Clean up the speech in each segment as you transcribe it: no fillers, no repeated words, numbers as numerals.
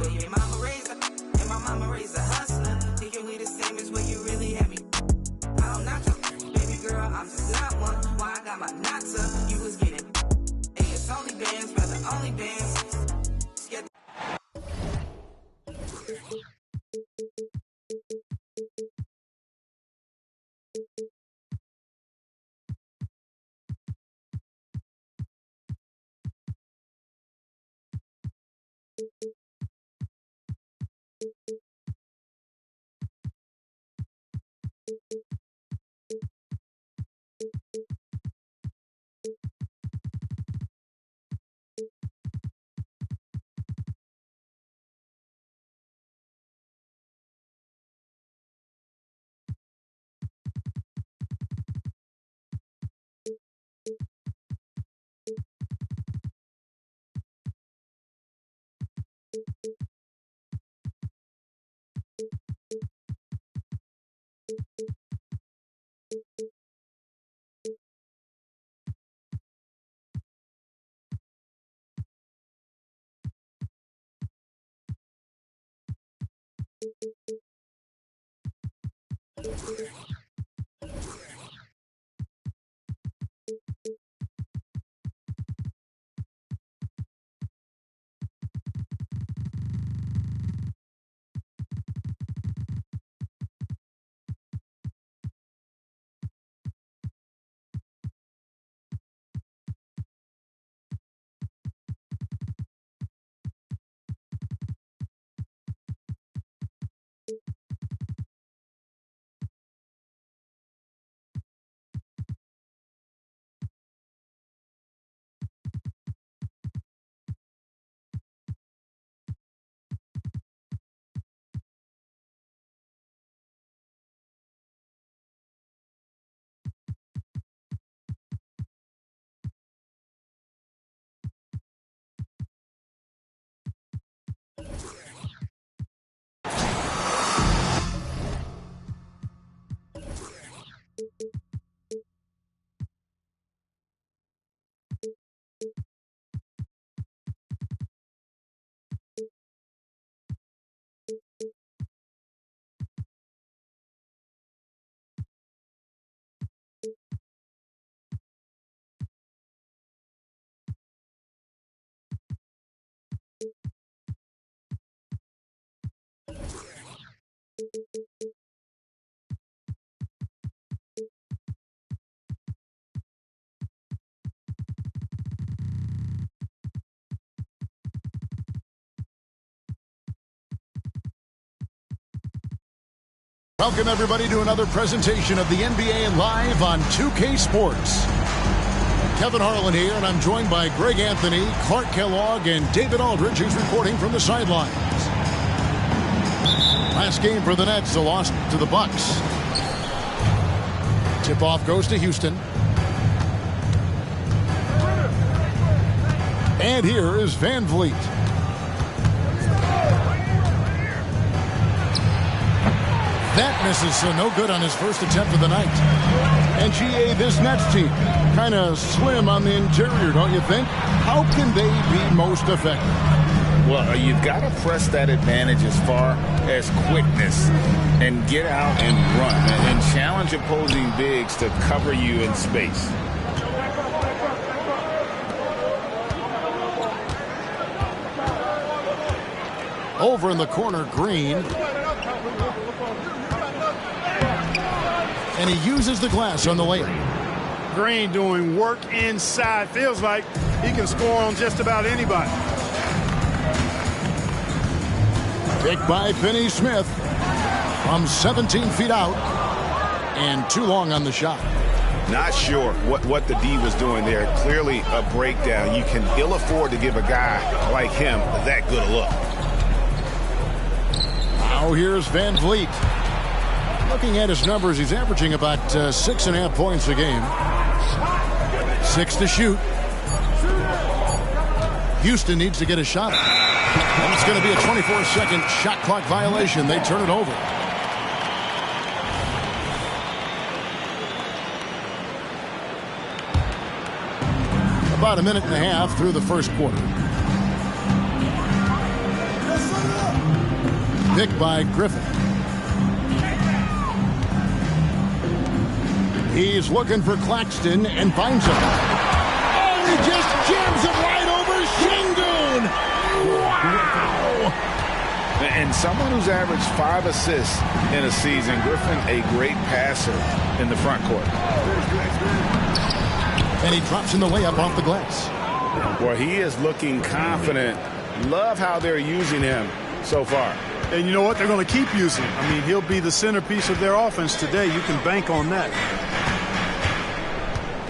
Well, your mama raised her, and my mama raised a hustler. Thinking we the same is where you really have me. I don't knock you, baby girl, I'm just not one. Why I got my knots up, you was getting. Hey, it's only bands, brother, only bands. Welcome, everybody, to another presentation of the NBA Live on 2K Sports. Kevin Harlan here, and I'm joined by Greg Anthony, Clark Kellogg, and David Aldridge, who's reporting from the sidelines. Last game for the Nets, a loss to the Bucks. Tip-off goes to Houston. And here is Van Vliet. That misses, so no good on his first attempt of the night. And GA, this Nets team, kind of slim on the interior, don't you think? How can they be most effective? Well, you've got to press that advantage as far as quickness and get out and run and challenge opposing bigs to cover you in space. Over in the corner, Green. And he uses the glass on the layup. Green doing work inside. Feels like he can score on just about anybody. Picked by Finney Smith from 17 feet out. And too long on the shot. Not sure what the D was doing there. Clearly a breakdown. You can ill afford to give a guy like him that good a look. Now here's Van Vliet. Looking at his numbers, he's averaging about 6.5 points a game. 6 to shoot. Houston needs to get a shot. And it's going to be a 24-second shot clock violation. They turn it over. About a minute and a half through the first quarter. pick by Griffin. He's looking for Claxton and finds him. Oh, he just jams it right over Şengün. Wow! And someone who's averaged 5 assists in a season, Griffin, a great passer in the front court. And he drops in the layup off the glass. Well, he is looking confident. Love how they're using him so far. And you know what? They're going to keep using him. I mean, he'll be the centerpiece of their offense today. You can bank on that.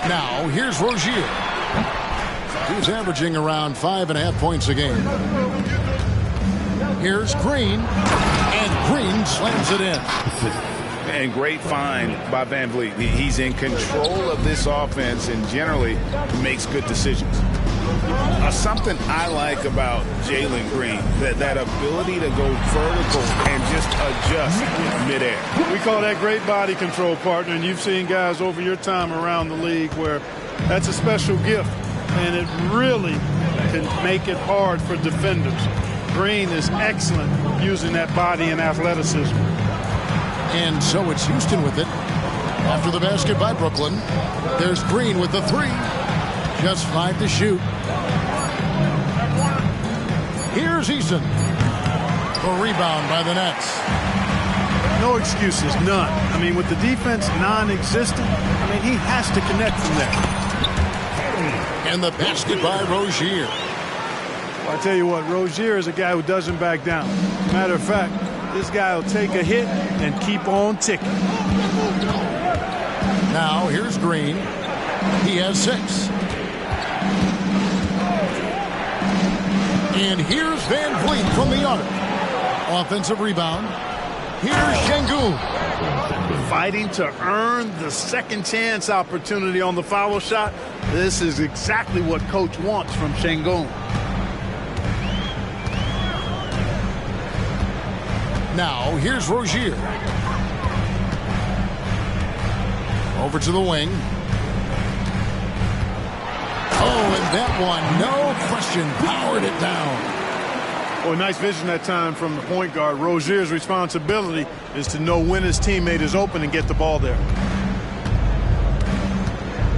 Now, here's Rozier. He's averaging around 5.5 points a game. Here's Green, and Green slams it in. And great find by Van Vliet. He's in control of this offense and generally makes good decisions. Something I like about Jalen Green, that ability to go vertical and just adjust midair. We call that great body control, partner, and you've seen guys over your time around the league where that's a special gift, and it really can make it hard for defenders. Green is excellent using that body and athleticism. And so it's Houston with it. After the basket by Brooklyn, there's Green with the 3. Just 5 to shoot. Here's Eason. A rebound by the Nets. No excuses, none. I mean, with the defense non-existent, I mean, he has to connect from there. And the basket by Rozier. Well, I tell you what, Rozier is a guy who doesn't back down. Matter of fact, this guy will take a hit and keep on ticking. Now, here's Green. He has 6. And here's Van Vliet from the arc. Offensive rebound. Here's Şengün. Fighting to earn the second chance opportunity on the foul shot. This is exactly what coach wants from Şengün. Now, here's Rozier. Over to the wing. Oh, and that one, no question, powered it down. Well, nice vision that time from the point guard. Rozier's responsibility is to know when his teammate is open and get the ball there.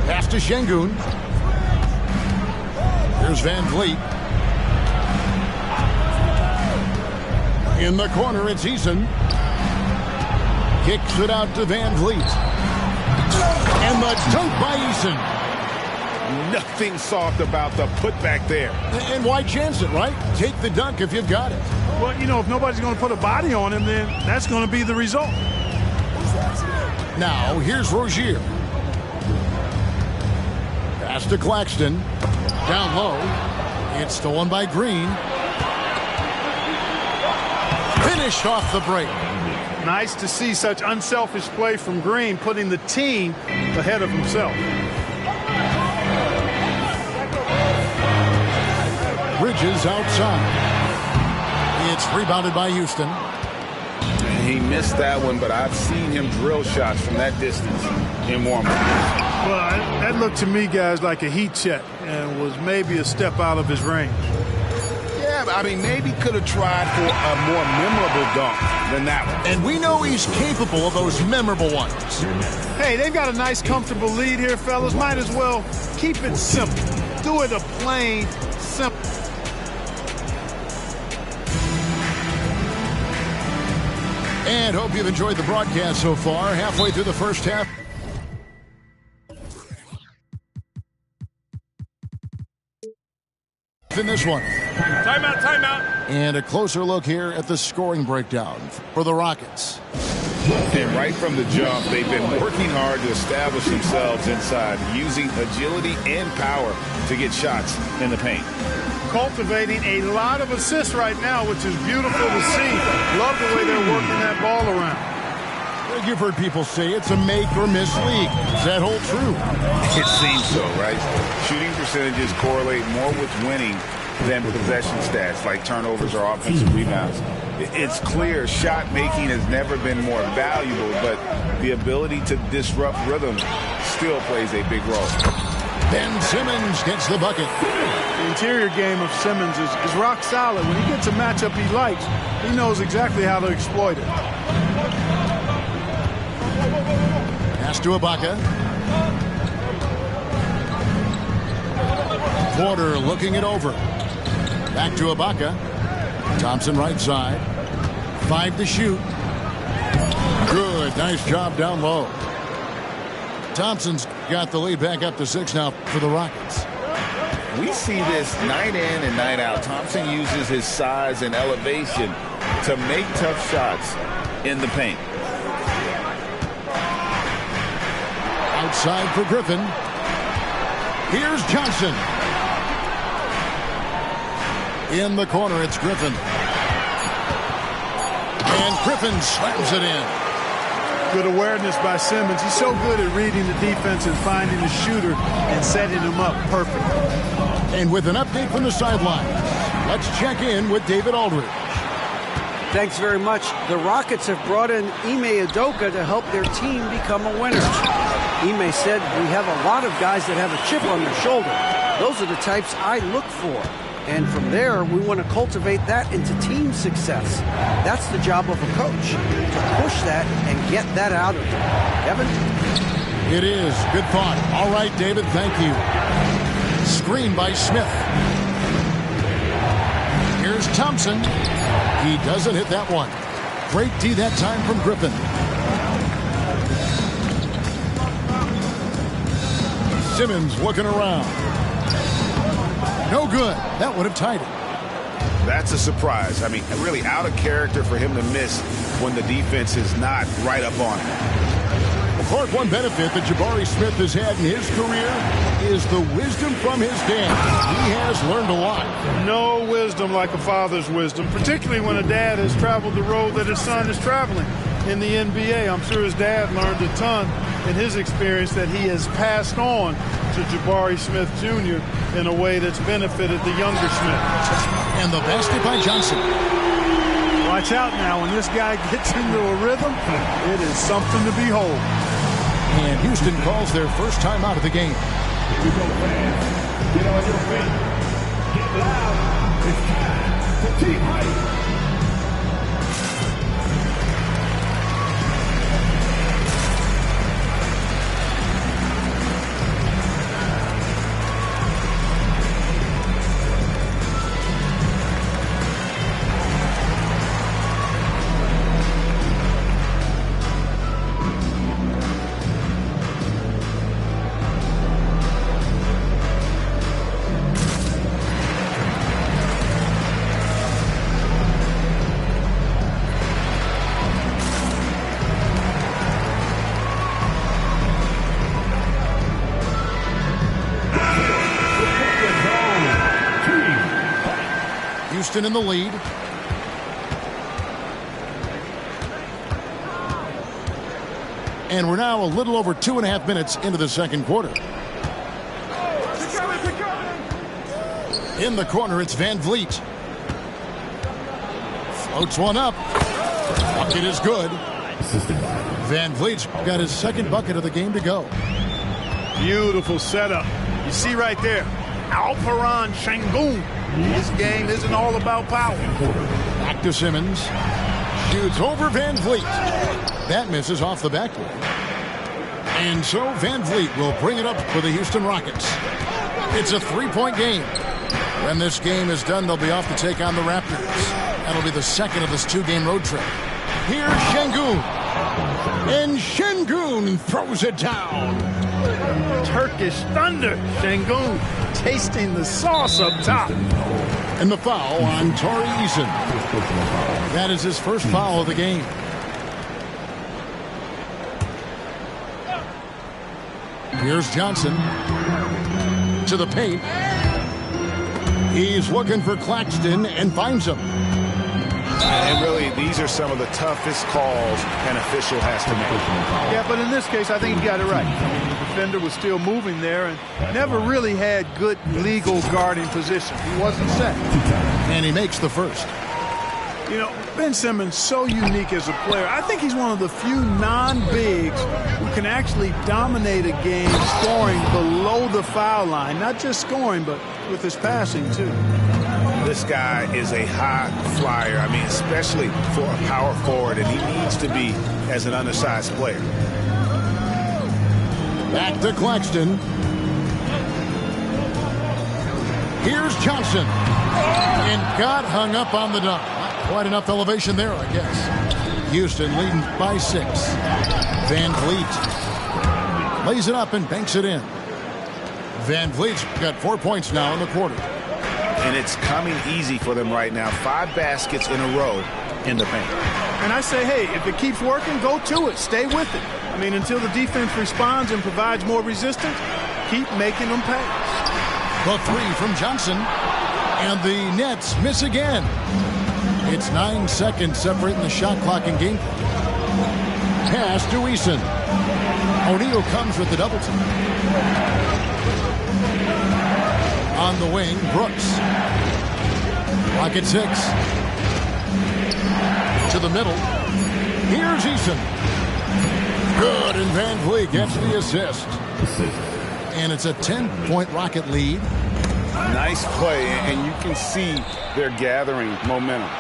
Pass to Şengün. Here's Van Vliet. In the corner, it's Eason. Kicks it out to Van Vliet. And the dunk by Eason. Nothing soft about the putback there. And why chance it, right? Take the dunk if you've got it. Well, you know, if nobody's going to put a body on him, then that's going to be the result. Now, here's Rozier. Pass to Claxton. Down low. It's stolen by Green. Finished off the break. Nice to see such unselfish play from Green, putting the team ahead of himself. Bridges outside. It's rebounded by Houston. He missed that one, but I've seen him drill shots from that distance in warm-up. Well, that looked to me, guys, like a heat check and was maybe a step out of his range. Yeah, I mean, maybe could have tried for a more memorable dunk than that one. And we know he's capable of those memorable ones. Hey, they've got a nice, comfortable lead here, fellas. Might as well keep it simple. Do it a plain, simple. And hope you've enjoyed the broadcast so far. Halfway through the first half. In this one. Timeout, timeout. And a closer look here at the scoring breakdown for the Rockets. And right from the jump, they've been working hard to establish themselves inside, using agility and power to get shots in the paint. Cultivating a lot of assists right now, which is beautiful to see. Love the way they're working that ball around. You've heard people say it's a make or miss league. Does that hold true? It seems so, right? Shooting percentages correlate more with winning than possession stats like turnovers or offensive rebounds. It's clear shot making has never been more valuable, but the ability to disrupt rhythm still plays a big role. Ben Simmons gets the bucket. The interior game of Simmons is rock solid. When he gets a matchup he likes, he knows exactly how to exploit it. Pass to Ibaka. Porter looking it over. Back to Ibaka. Thompson right side. 5 to shoot. Good. Nice job down low. Thompson's got the lead back up to 6 now for the Rockets. We see this night in and night out. Thompson uses his size and elevation to make tough shots in the paint. Outside for Griffin. Here's Johnson. In the corner, it's Griffin. And Griffin slams it in. Good awareness by Simmons. He's so good at reading the defense and finding the shooter and setting him up perfect. And with an update from the sideline, let's check in with David Aldridge. Thanks very much. The Rockets have brought in Ime Udoka to help their team become a winner. Ime said, "We have a lot of guys that have a chip on their shoulder. Those are the types I look for. And from there, we want to cultivate that into team success. That's the job of a coach, to push that and get that out of them." Kevin? It is. Good thought. All right, David, thank you. Screen by Smith. Here's Thompson. He doesn't hit that one. Great D that time from Griffin. Simmons looking around. No good. That would have tied it. That's a surprise. I mean, really out of character for him to miss when the defense is not right up on him. Well, Clark, one benefit that Jabari Smith has had in his career is the wisdom from his dad. He has learned a lot. No wisdom like a father's wisdom, particularly when a dad has traveled the road that his son is traveling in the NBA. I'm sure his dad learned a ton in his experience that he has passed on to Jabari Smith Jr. in a way that's benefited the younger Smith. And the basket by Johnson. Watch out now. When this guy gets into a rhythm, it is something to behold. And Houston calls their first time out of the game. Here we go, fans. Get on your feet. Get loud. It's time for team hype. Houston in the lead. And we're now a little over 2.5 minutes into the second quarter. In the corner, it's Van Vliet. Floats one up. Bucket is good. Van Vliet's got his second bucket of the game to go. Beautiful setup. You see right there, Alperen Sengun. His game isn't all about power. Back to Simmons. Shoots over Van Vliet. That misses off the backboard. And so Van Vliet will bring it up for the Houston Rockets. It's a 3-point game. When this game is done, they'll be off to take on the Raptors. That'll be the second of this 2-game road trip. Here's Sengun. And Sengun throws it down. Turkish thunder. Sengun tasting the sauce up top. And the foul on Torrey Eason. That is his first foul of the game. Here's Johnson to the paint. He's looking for Claxton and finds him. And really, these are some of the toughest calls an official has to make. Yeah, but in this case, I think he got it right. I mean, the defender was still moving there and never really had good legal guarding position. He wasn't set. And he makes the first. You know, Ben Simmons, so unique as a player. I think he's one of the few non-bigs who can actually dominate a game scoring below the foul line. Not just scoring, but with his passing, too. This guy is a high flyer. I mean, especially for a power forward, and he needs to be as an undersized player. Back to Claxton. Here's Johnson. And got hung up on the dunk. Not quite enough elevation there, I guess. Houston leading by 6. Van Vliet lays it up and banks it in. Van Vliet's got 4 points now in the quarter. And it's coming easy for them right now. 5 baskets in a row in the paint. And I say, hey, if it keeps working, go to it. Stay with it. I mean, until the defense responds and provides more resistance, keep making them pay. The 3 from Johnson. And the Nets miss again. It's 9 seconds separating the shot clock and game. Pass to Eason. O'Neal comes with the double team. On the wing, Brooks. Clock at 6. To the middle. Here's Eason. Good, and Van Vliet gets the assist. And it's a 10-point Rocket lead. Nice play, and you can see they're gathering momentum.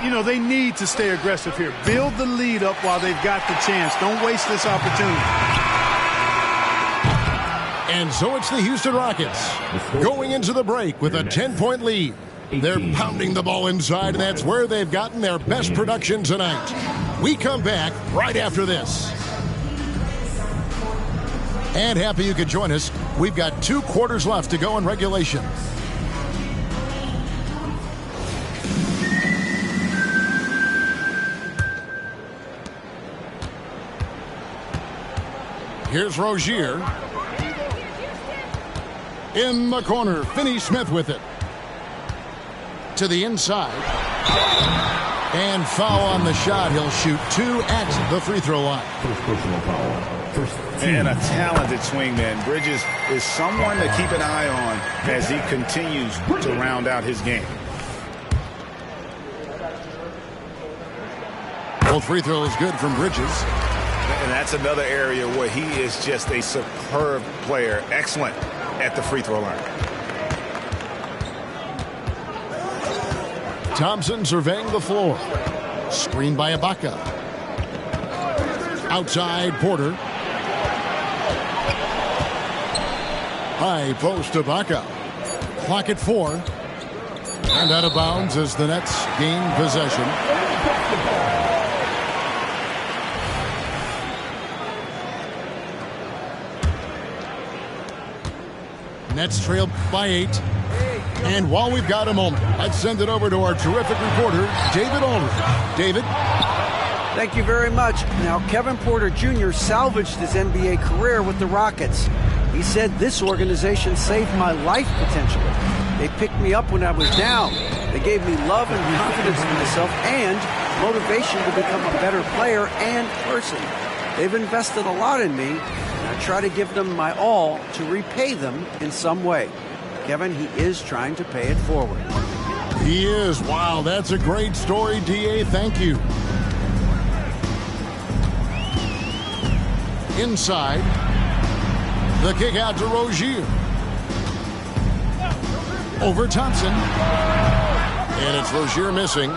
You know, they need to stay aggressive here. Build the lead up while they've got the chance. Don't waste this opportunity. And so it's the Houston Rockets going into the break with a 10-point lead. They're pounding the ball inside, and that's where they've gotten their best production tonight. We come back right after this. And happy you could join us. We've got 2 quarters left to go in regulation. Here's Rozier. In the corner, Finney-Smith with it. To the inside. And foul on the shot. He'll shoot 2 at the free throw line. First personal foul. And a talented swingman. Bridges is someone to keep an eye on as he continues to round out his game. Both free throws good from Bridges. And that's another area where he is just a superb player. Excellent at the free throw line. Thompson surveying the floor. Screened by Ibaka. Outside, Porter. High post Ibaka. Clock at 4. And out of bounds as the Nets gain possession. Nets trailed by 8. And while we've got a moment, let's send it over to our terrific reporter, David Aldridge. David? Thank you very much. Now, Kevin Porter Jr. salvaged his NBA career with the Rockets. He said, this organization saved my life potentially. They picked me up when I was down. They gave me love and confidence in myself and motivation to become a better player and person. They've invested a lot in me, and I try to give them my all to repay them in some way. Kevin, he is trying to pay it forward. He is. Wow, that's a great story, D.A. Thank you. Inside. The kick out to Rozier. Over Thompson. And it's Rozier missing.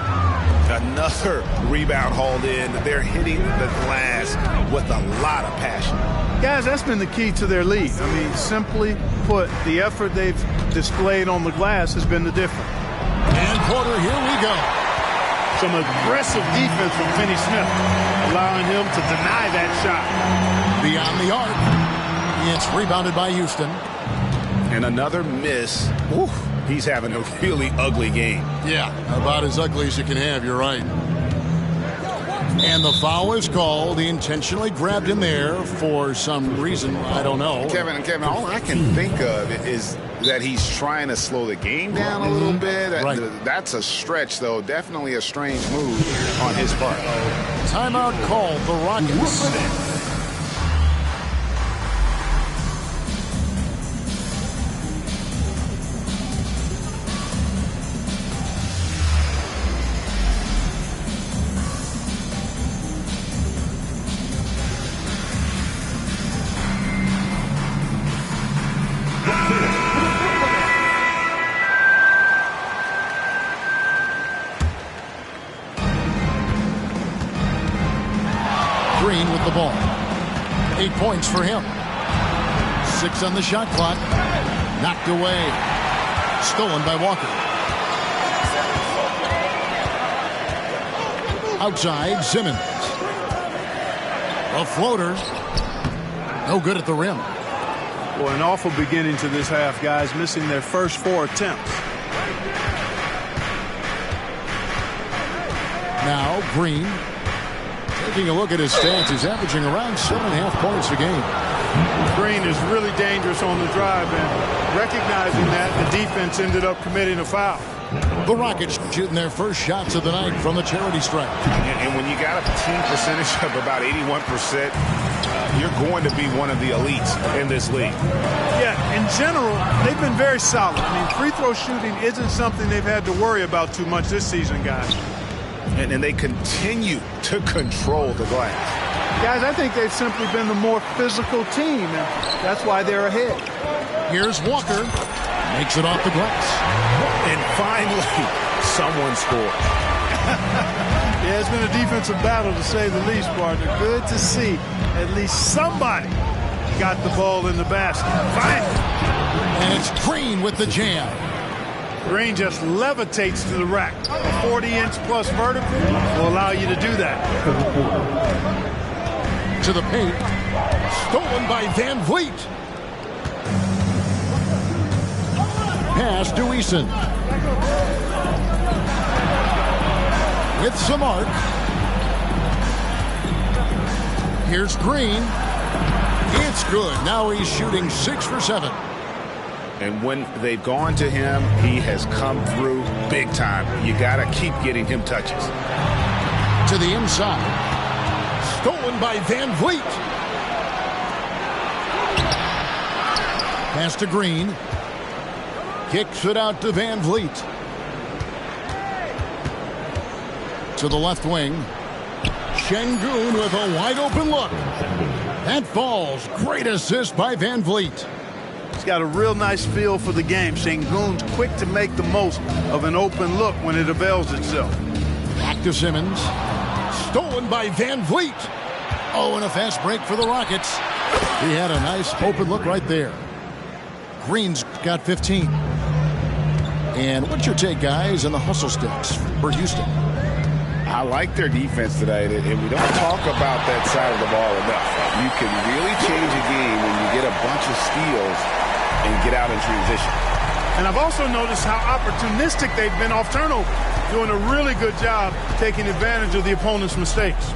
Another rebound hauled in. They're hitting the glass with a lot of passion. Guys, that's been the key to their lead. I mean, simply put, the effort they've displayed on the glass has been the difference. And Porter, here we go. Some aggressive defense from Finney-Smith, allowing him to deny that shot. Beyond the arc. It's rebounded by Houston. And another miss. Oof, he's having a really ugly game. Yeah, about as ugly as you can have, you're right. And the foul is called. He intentionally grabbed him there for some reason. I don't know. Kevin, all I can think of is that he's trying to slow the game down a little bit. Right. That's a stretch, though. Definitely a strange move on his part. Timeout called the Rockets. the ball. 8 points for him. 6 on the shot clock. Knocked away. Stolen by Walker. Outside, Simmons. A floater. No good at the rim. Well, an awful beginning to this half, guys, missing their first 4 attempts. Now, Green. Taking a look at his stats, he's averaging around 7.5 points a game. Green is really dangerous on the drive, and recognizing that, the defense ended up committing a foul. The Rockets shooting their first shots of the night from the charity stripe. And when you got a team percentage of about 81%, you're going to be one of the elites in this league. Yeah, in general, they've been very solid. I mean, free throw shooting isn't something they've had to worry about too much this season, guys. And they continue to control the glass. Guys, I think they've simply been the more physical team, and that's why they're ahead. Here's Walker. Makes it off the glass. And finally, someone scores. Yeah, it's been a defensive battle, to say the least, partner. Good to see at least somebody got the ball in the basket. Finally. And it's Green with the jam. Green just levitates to the rack. A 40-inch plus vertical will allow you to do that. To the paint. Stolen by Van Vliet. Pass to Eason. With some arc. Here's Green. It's good. Now he's shooting 6 for 7. And when they've gone to him, he has come through big time. You got to keep getting him touches. To the inside. Stolen by Van Vliet. Pass to Green. Kicks it out to Van Vliet. To the left wing. Şengün with a wide open look. That falls. Great assist by Van Vliet. He's got a real nice feel for the game. Şengün's quick to make the most of an open look when it avails itself. Back to Simmons. Stolen by Van Vliet. Oh, and a fast break for the Rockets. He had a nice open look right there. Green's got 15. And what's your take, guys, on the hustle sticks for Houston? I like their defense today, and we don't talk about that side of the ball enough. You can really change a game when you get a bunch of steals and get out in transition. And I've also noticed how opportunistic they've been off turnover, doing a really good job taking advantage of the opponent's mistakes.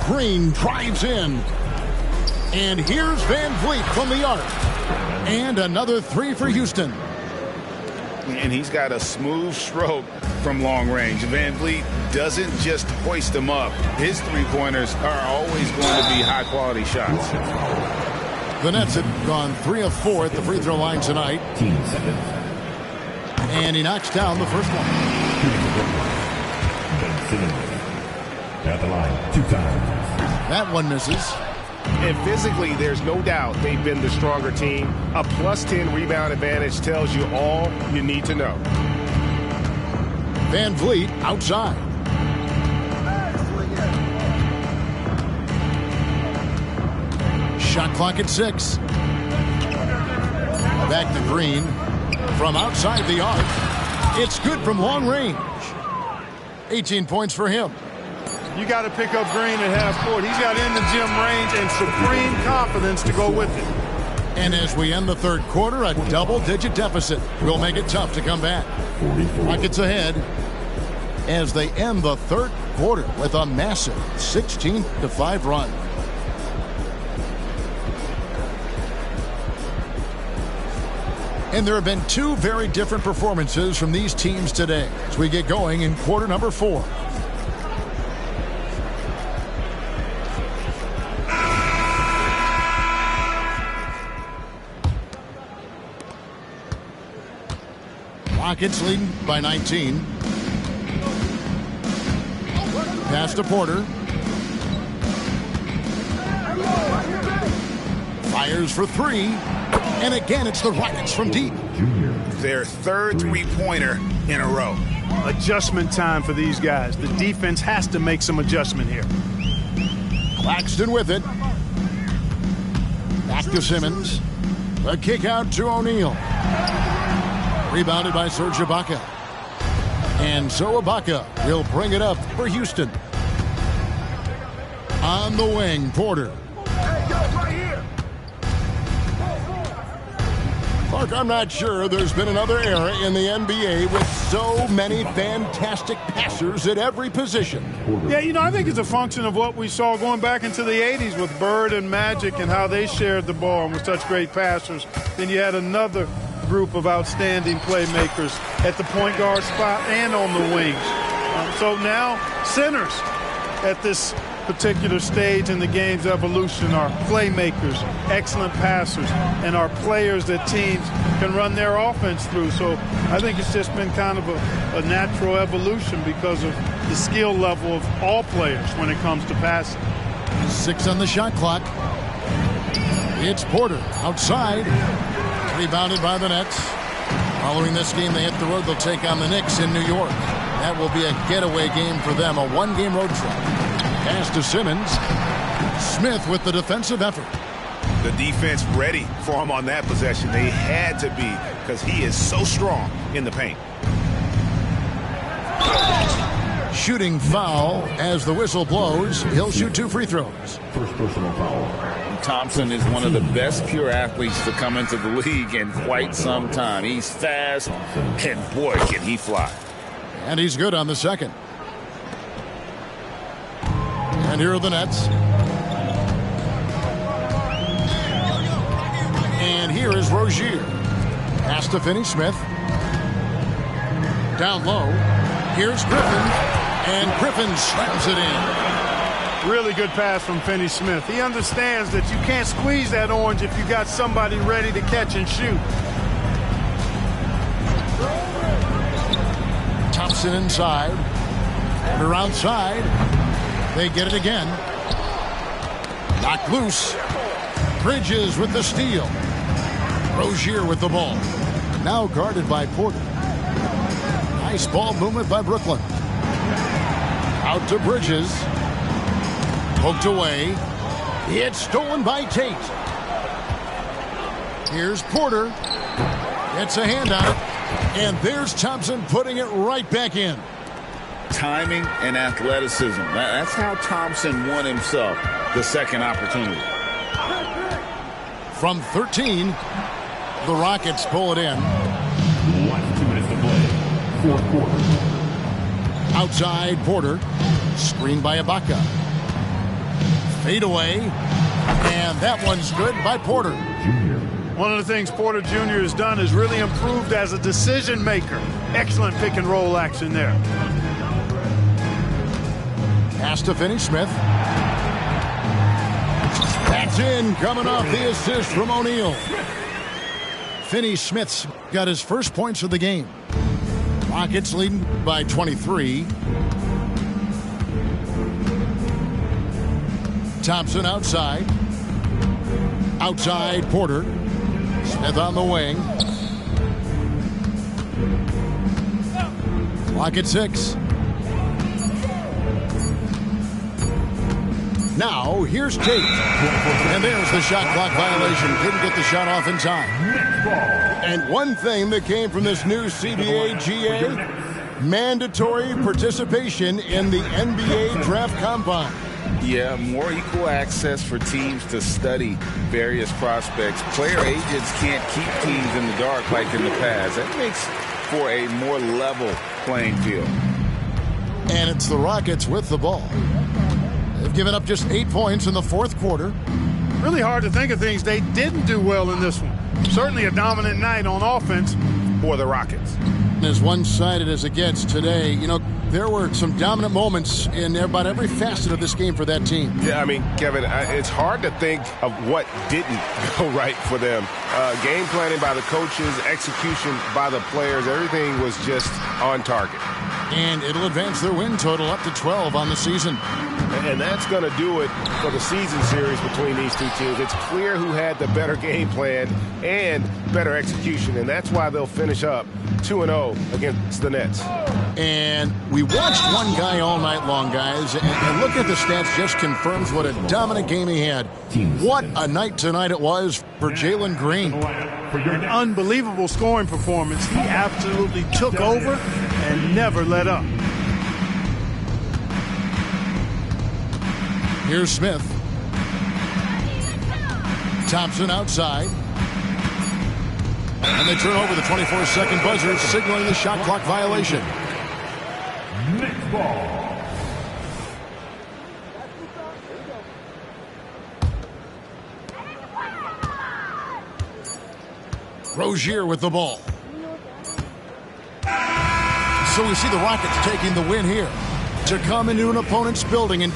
Green drives in. And here's Van Vliet from the arc. And another 3 for Houston. And he's got a smooth stroke from long range. Van Vliet doesn't just hoist them up. His three-pointers are always going to be high-quality shots. The Nets have gone 3 of 4 at the free throw line tonight. 15 seconds. And he knocks down the first one. Ben Simmons at the line 2 times. That one misses. And physically, there's no doubt they've been the stronger team. A +10 rebound advantage tells you all you need to know. Van Vliet outside. Shot clock at 6. Back to Green. From outside the arc. It's good from long range. 18 points for him. You got to pick up Green at half court. He's got in the gym range and supreme confidence to go with it. And as we end the third quarter, a double-digit deficit will make it tough to come back. Rockets ahead as they end the third quarter with a massive 16-5 run. And there have been 2 very different performances from these teams today as we get going in quarter number 4. Rockets leading by 19. Pass to Porter. Fires for 3. And again, it's the Rockets from deep. Their third three-pointer in a row. Adjustment time for these guys. The defense has to make some adjustment here. Claxton with it. Back to Simmons. A kick out to O'Neal. Rebounded by Serge Ibaka. And so Ibaka will bring it up for Houston. On the wing, Porter. Clark, I'm not sure there's been another era in the NBA with so many fantastic passers at every position. Yeah, I think it's a function of what we saw going back into the 80s with Bird and Magic and how they shared the ball and were such great passers. Then you had another group of outstanding playmakers at the point guard spot and on the wings. So now centers at this particular stage in the game's evolution are playmakers, excellent passers, and are players that teams can run their offense through. So I think it's just been kind of a natural evolution because of the skill level of all players when it comes to passing. 6 on the shot clock. It's Porter outside. Rebounded by the Nets. Following this game, they hit the road. They'll take on the Knicks in New York. That will be a getaway game for them, a one-game road trip. Pass to Simmons. Smith with the defensive effort. The defense ready for him on that possession. They had to be because he is so strong in the paint. Shooting foul as the whistle blows. He'll shoot 2 free throws. First personal foul. Thompson is one of the best pure athletes to come into the league in quite some time. He's fast, and boy, can he fly. And he's good on the second. And here are the Nets. And here is Rozier. Pass to Finney-Smith. Down low. Here's Griffin. And Griffin slams it in. Really good pass from Finney-Smith. He understands that you can't squeeze that orange if you got somebody ready to catch and shoot. Thompson inside. They're outside. They get it again. Knocked loose. Bridges with the steal. Rozier with the ball. Now guarded by Porter. Nice ball movement by Brooklyn. Out to Bridges. Poked away. It's stolen by Tate. Here's Porter. Gets a hand on it. And there's Thompson putting it right back in. Timing and athleticism. That's how Thompson won himself the second opportunity. From 13, the Rockets pull it in. Last 2 minutes to play. Fourth quarter. Outside Porter. Screened by Ibaka. Fade away. And that one's good by Porter. One of the things Porter Jr. has done is really improved as a decision maker. Excellent pick and roll action there. Pass to Finney-Smith. That's in, coming off the assist from O'Neal. Finney-Smith's got his first points of the game. Rockets leading by 23. Thompson outside. Outside Porter. Smith on the wing. Clock at 6. Now, here's Tate. And there's the shot clock violation. Couldn't get the shot off in time. And one thing that came from this new CBA GA, mandatory participation in the NBA draft combine. Yeah, more equal access for teams to study various prospects. Player agents can't keep teams in the dark like in the past. That makes for a more level playing field. And it's the Rockets with the ball. They've given up just 8 points in the fourth quarter. Really hard to think of things they didn't do well in this one. Certainly a dominant night on offense for the Rockets. As one-sided as it gets today, you know, there were some dominant moments in about every facet of this game for that team. Yeah, I mean, Kevin, it's hard to think of what didn't go right for them. Game planning by the coaches, execution by the players, everything was just on target. And it'll advance their win total up to 12 on the season. And that's going to do it for the season series between these two teams. It's clear who had the better game plan and better execution, and that's why they'll finish up 2-0 against the Nets. And we watched one guy all night long, guys, and looking at the stats just confirms what a dominant game he had. What a night tonight it was for Jalen Green. An unbelievable scoring performance. He absolutely took over and never let up. Here's Smith. Thompson outside. And they turn over the 24-second buzzer, signaling the shot clock violation. Next ball. Rozier with the ball. So we see the Rockets taking the win here to come into an opponent's building and